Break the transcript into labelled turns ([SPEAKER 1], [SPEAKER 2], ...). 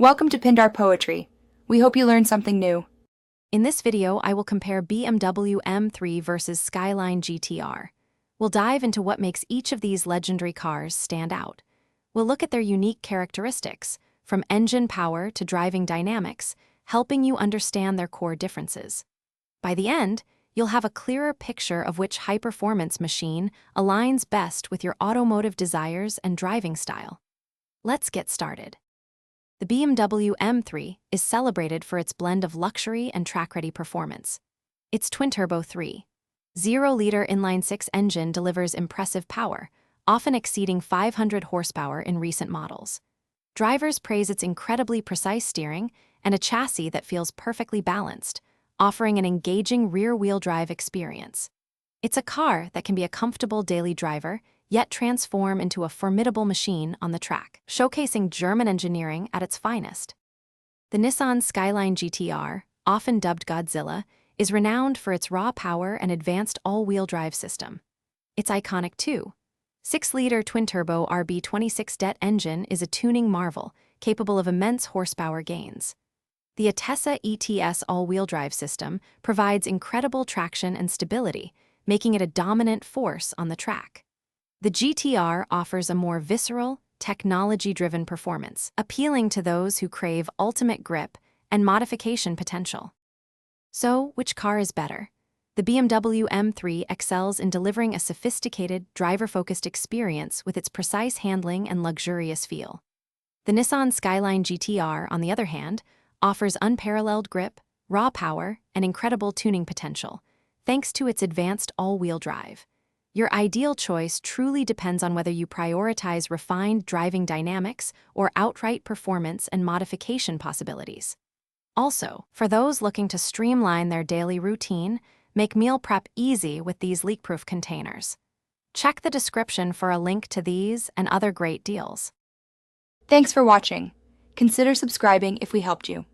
[SPEAKER 1] Welcome to Pindar Poetry. We hope you learned something new.
[SPEAKER 2] In this video, I will compare BMW M3 versus Skyline GT-R. We'll dive into what makes each of these legendary cars stand out. We'll look at their unique characteristics, from engine power to driving dynamics, helping you understand their core differences. By the end, you'll have a clearer picture of which high-performance machine aligns best with your automotive desires and driving style. Let's get started. The BMW M3 is celebrated for its blend of luxury and track-ready performance. Its twin-turbo 3.0-liter inline-six engine delivers impressive power, often exceeding 500 horsepower in recent models. Drivers praise its incredibly precise steering and a chassis that feels perfectly balanced, offering an engaging rear-wheel drive experience. It's a car that can be a comfortable daily driver, yet transform into a formidable machine on the track, showcasing German engineering at its finest. The Nissan Skyline GT-R, often dubbed Godzilla, is renowned for its raw power and advanced all-wheel drive system. Its iconic 2.6-liter twin-turbo RB26 engine is a tuning marvel, capable of immense horsepower gains. The Atessa ETS all-wheel drive system provides incredible traction and stability, making it a dominant force on the track. The GT-R offers a more visceral, technology-driven performance, appealing to those who crave ultimate grip and modification potential. So, which car is better? The BMW M3 excels in delivering a sophisticated, driver-focused experience with its precise handling and luxurious feel. The Nissan Skyline GT-R, on the other hand, offers unparalleled grip, raw power, and incredible tuning potential, thanks to its advanced all-wheel drive. Your ideal choice truly depends on whether you prioritize refined driving dynamics or outright performance and modification possibilities. Also, for those looking to streamline their daily routine, make meal prep easy with these leak-proof containers. Check the description for a link to these and other great deals.
[SPEAKER 1] Thanks for watching. Consider subscribing if we helped you.